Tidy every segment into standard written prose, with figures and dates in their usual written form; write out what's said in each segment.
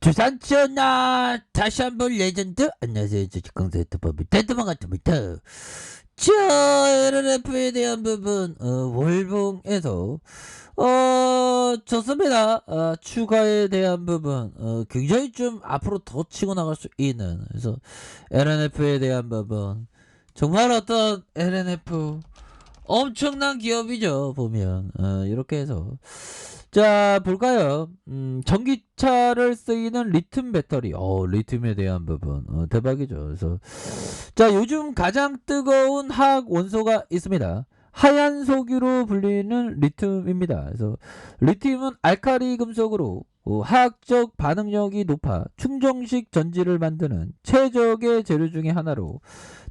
주산지었나 다시 한번 레전드. 안녕하세요, 주식강사 유튜버입니다. 데드만 같습니다. 자, LNF에 대한 부분 월봉에서 좋습니다. 추가에 대한 부분 굉장히 좀 앞으로 더 치고 나갈 수 있는, 그래서 LNF에 대한 부분 정말 어떤 LNF 엄청난 기업이죠. 보면 이렇게 해서 자 볼까요. 전기차를 쓰이는 리튬 배터리, 리튬에 대한 부분 대박이죠. 그래서 자, 요즘 가장 뜨거운 화학 원소가 있습니다. 하얀 석유로 불리는 리튬입니다. 그래서 리튬은 알카리 금속으로 화학적 반응력이 높아 충정식 전지를 만드는 최적의 재료 중의 하나로,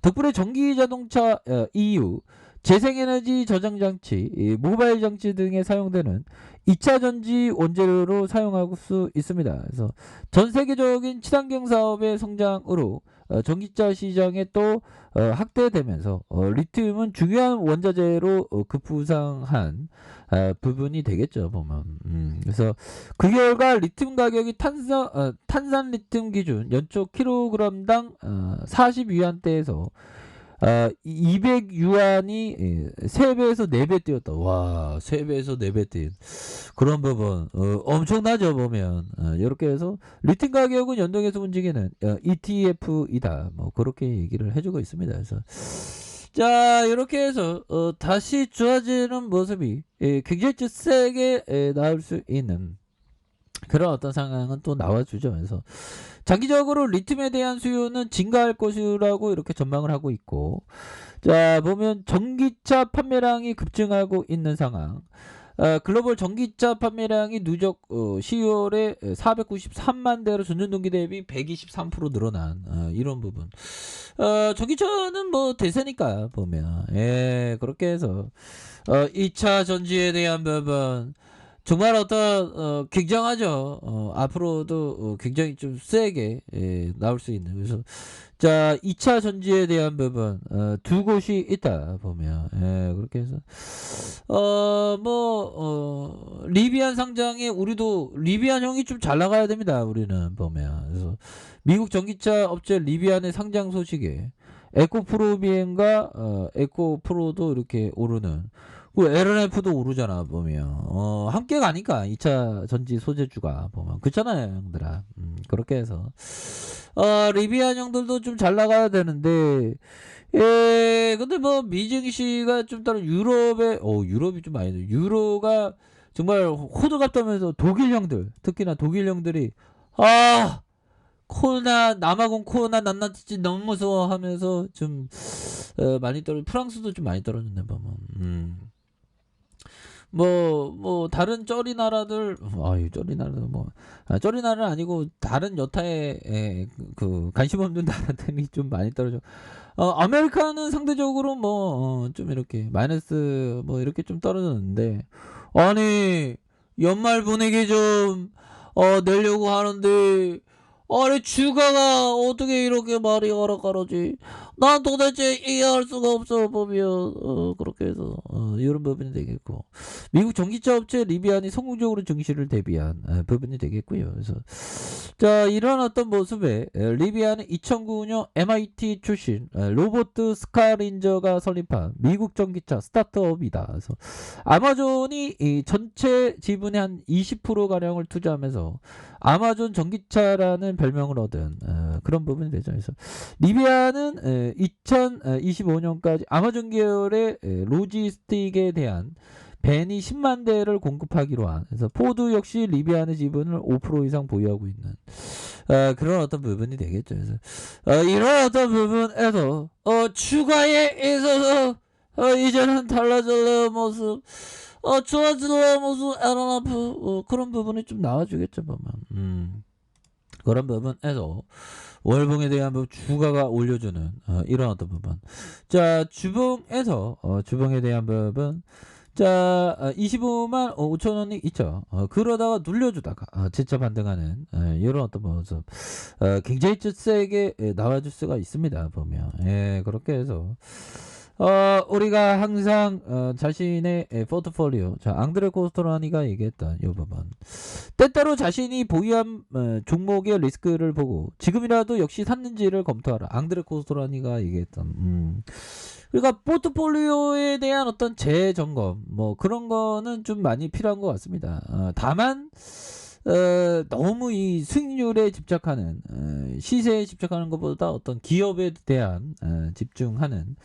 덕분에 전기 자동차 EU 재생에너지 저장장치, 모바일 장치 등에 사용되는 2차 전지 원재료로 사용할 수 있습니다. 그래서 전 세계적인 친환경 사업의 성장으로 전기차 시장에 또 확대되면서 리튬은 중요한 원자재로 급부상한 부분이 되겠죠, 보면. 그래서 그 결과 리튬 가격이 탄산 리튬 기준 연초 킬로그램당 40위안대에서 200유안이 3배에서 4배 뛰었다. 와, 3배에서 4배 뛴 그런 부분 엄청나죠, 보면. 이렇게 해서 리튬 가격은 연동해서 움직이는 ETF이다, 뭐 그렇게 얘기를 해주고 있습니다. 그래서 자, 이렇게 해서 다시 좋아지는 모습이 굉장히 세게 나올 수 있는 그런 어떤 상황은 또 나와주죠. 그래서 장기적으로 리튬에 대한 수요는 증가할 것이라고 이렇게 전망을 하고 있고, 자 보면 전기차 판매량이 급증하고 있는 상황. 글로벌 전기차 판매량이 누적 10월에 493만 대로 전년 동기 대비 123% 늘어난 이런 부분. 전기차는 뭐 대세니까 보면, 그렇게 해서 2차 전지에 대한 부분 정말 어떤 굉장하죠. 앞으로도 굉장히 좀 세게 나올 수 있는. 그래서 자, 2차 전지에 대한 부분 두 곳이 있다 보면, 그렇게 해서 리비안 상장에 우리도 리비안 형이 좀 잘 나가야 됩니다. 우리는 보면. 그래서 미국 전기차 업체 리비안의 상장 소식에 에코프로비엔과 에코프로도 이렇게 오르는, 그 LNF도 오르잖아 보면. 함께 가니까 2차 전지 소재주가 보면 그렇잖아요, 형들아. 그렇게 해서 리비안 형들도 좀 잘 나가야 되는데, 근데 뭐 미증시가 좀 다른 유럽에, 유럽이 좀 많이 돼. 유로가 정말 호들갑 떠면서 독일 형들, 특히나 독일 형들이 코로나, 남아공 코로나 낱낱이 너무 무서워 하면서 좀 많이 프랑스도 좀 많이 떨어졌네 보면. 다른 쩌리 나라들, 쩌리 나라도 쩌리 나라는 아니고 다른 여타의 그 관심 없는 나라들이 좀 많이 떨어져. 아메리카는 상대적으로 좀 이렇게 마이너스 이렇게 좀 떨어졌는데, 아니 연말 분위기 좀 내려고 하는데, 아니 주가가 어떻게 이렇게 말이 가라가라지? 난 도대체 이해할 수가 없어 보면. 그렇게 해서 이런 부분이 되겠고, 미국 전기차 업체 리비안이 성공적으로 증시를 대비한 부분이 되겠고요. 그래서 자, 이런 어떤 모습에 리비안은 2009년 MIT 출신 로버트 스카린저가 설립한 미국 전기차 스타트업이다. 그래서 아마존이 이 전체 지분의 한 20% 가량을 투자하면서 아마존 전기차라는 별명을 얻은 그런 부분이 되죠. 그래서 리비안은 2025년까지 아마존 계열의 로지스틱에 대한 벤이 10만 대를 공급하기로 한, 그래서 포드 역시 리비안의 지분을 5% 이상 보유하고 있는 그런 어떤 부분이 되겠죠. 그래서 이런 어떤 부분에서 추가에 있어서 이제는 달라질 모습, 좋아질 모습, LNF 그런 부분이 좀 나와주겠죠 보면. 그런 부분에서 월봉에 대한 부분, 주가가 올려주는 이런 어떤 부분. 자, 주봉에서 주봉에 대한 부분, 자 25만 5천원이 있죠. 그러다가 눌려주다가 재차 반등하는 이런 어떤 모습 굉장히 세게 나와줄 수가 있습니다 보면. 그렇게 해서 우리가 항상 자신의 포트폴리오, 자 앙드레 코스토라니가 얘기했던 이 부분, 때때로 자신이 보유한 종목의 리스크를 보고 지금이라도 역시 샀는지를 검토하라. 앙드레 코스토라니가 얘기했던. 그러니까 포트폴리오에 대한 어떤 재점검 뭐 그런 거는 좀 많이 필요한 것 같습니다. 다만 너무 이 수익률에 집착하는, 시세에 집착하는 것보다 어떤 기업에 대한 집중하는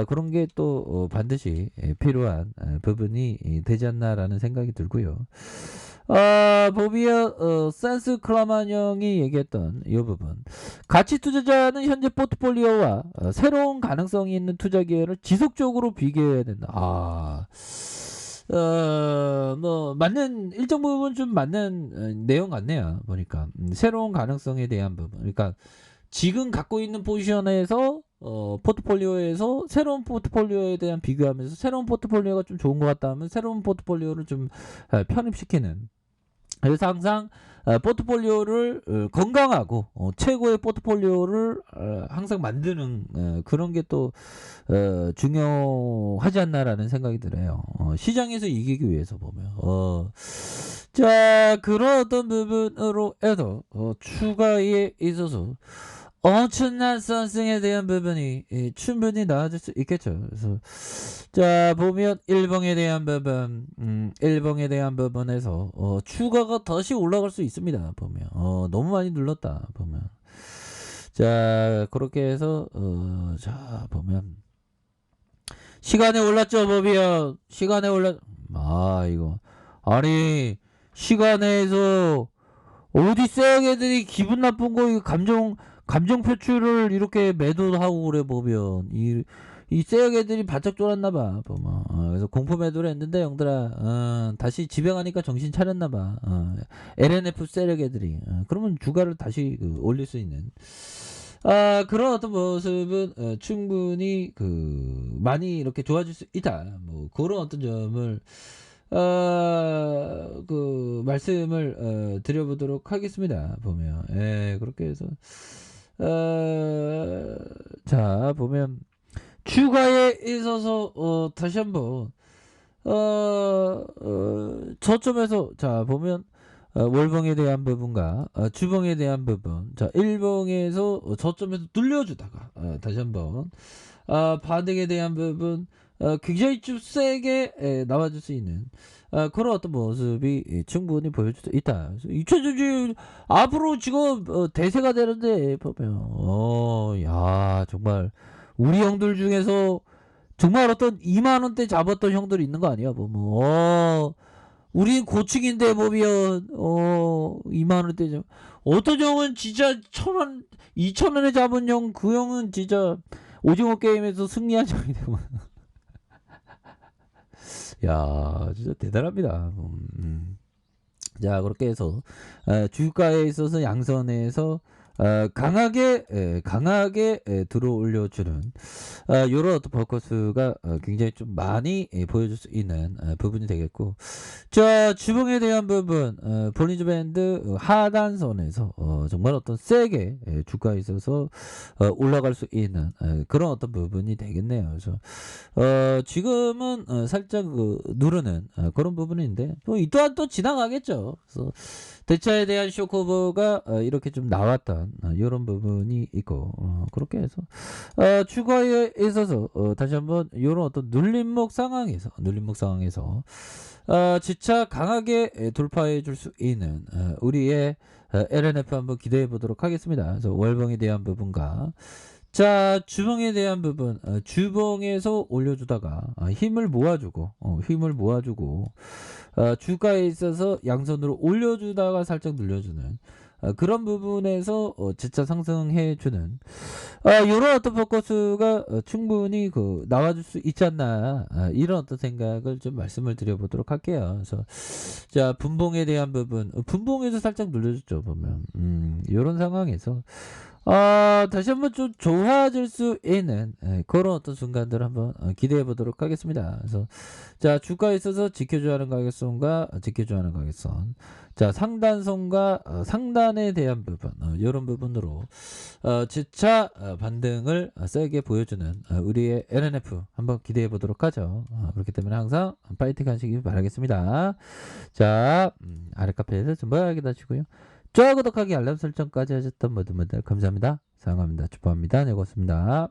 그런 게 또 반드시 필요한 부분이 되지 않나라는 생각이 들고요. 보비어 센스 클라만 형이 얘기했던 이 부분, 가치 투자자는 현재 포트폴리오와 새로운 가능성이 있는 투자 기회를 지속적으로 비교해야 된다. 뭐 맞는, 일정 부분 좀 맞는 내용 같네요. 보니까 새로운 가능성에 대한 부분, 그러니까 지금 갖고 있는 포지션에서 포트폴리오에서 새로운 포트폴리오에 대한 비교하면서 새로운 포트폴리오가 좀 좋은 것 같다 하면 새로운 포트폴리오를 좀 편입시키는, 그래서 항상 포트폴리오를 건강하고 최고의 포트폴리오를 항상 만드는 그런 게 또 중요하지 않나라는 생각이 들어요. 시장에서 이기기 위해서 보면. 자, 그런 어떤 부분으로 해서 추가에 있어서 엄청난 선승에 대한 부분이 충분히 나아질 수 있겠죠. 그래서 자 보면 일봉에 대한 부분, 일봉에 대한 부분에서 추가가 다시 올라갈 수 있습니다. 보면 너무 많이 눌렀다 보면. 자 그렇게 해서 자 보면 시간에 올랐죠. 보면 시간에 올랐, 이거 아니 시간에서 어디 쎄 애들이 기분 나쁜 거, 이 감정 표출을 이렇게 매도하고 그래. 보면 이 쎄 애들이 바짝 쫄았나봐 보면. 그래서 공포 매도를 했는데 형들아 다시 집에 가니까 정신 차렸나봐. LNF 세력 애들이 그러면 주가를 다시 올릴 수 있는 그런 어떤 모습은 충분히 많이 이렇게 좋아질 수 있다. 뭐 그런 어떤 점을 말씀을 드려보도록 하겠습니다. 보면 그렇게 해서 자 보면 추가에 있어서 다시 한번 저점에서 자 보면 월봉에 대한 부분과 주봉에 대한 부분, 자 일봉에서 저점에서 눌려주다가 다시 한번 반등에 대한 부분 굉장히 좀 세게 나와줄 수 있는 그런 어떤 모습이 충분히 보여줄 수 있다. 2000년주 앞으로 지금 대세가 되는데 보면 야 정말 우리 형들 중에서 정말 어떤 2만원대 잡았던 형들이 있는 거 아니야 보면. 우린 고층인데 보면 2만원대 잡, 어떤 형은 진짜 1000원 2000원에 잡은 형, 그 형은 진짜 오징어 게임에서 승리한 형이 되고 야 진짜 대단합니다. 자 그렇게 해서 주가에 있어서 양선에서 강하게 들어 올려주는 요런 어떤 포커스가 굉장히 좀 많이 보여줄 수 있는 부분이 되겠고, 자 주봉에 대한 부분, 볼린저 밴드 하단선에서 정말 어떤 세게 주가에 있어서 올라갈 수 있는 그런 어떤 부분이 되겠네요. 그래서 지금은 살짝 누르는 그런 부분인데 이 또한 또 지나가겠죠. 그래서 대차에 대한 쇼커버가 이렇게 좀 나왔던 이런 부분이 있고, 그렇게 해서 추가에 있어서 다시 한번 이런 어떤 눌림목 상황에서 지차 강하게 돌파해 줄 수 있는 우리의 LNF 한번 기대해 보도록 하겠습니다. 그래서 월봉에 대한 부분과 자 주봉에 대한 부분, 주봉에서 올려주다가 힘을 모아주고 주가에 있어서 양선으로 올려주다가 살짝 눌려주는 그런 부분에서 지차 상승해주는 이런 어떤 포커스가 충분히 나와줄 수 있지 않나, 이런 어떤 생각을 좀 말씀을 드려보도록 할게요. 그래서 자 분봉에 대한 부분, 분봉에서 살짝 눌려줬죠 보면. 이런 상황에서 다시 한번 좀 좋아질 수 있는 그런 어떤 순간들을 한번 기대해 보도록 하겠습니다. 그래서 자, 주가에 있어서 지켜줘야 하는 가격선과 지켜줘야 하는 가격선. 자, 상단선과 상단에 대한 부분, 요런 부분으로 재차 반등을 세게 보여주는 우리의 LNF 한번 기대해 보도록 하죠. 그렇기 때문에 항상 파이팅 하시기 바라겠습니다. 자, 아래 카페에서 좀 모양하게 다시고요. 좋아요, 구독하기, 알람 설정까지 하셨던 모든 분들 감사합니다. 사랑합니다. 축복합니다. 네, 고맙습니다.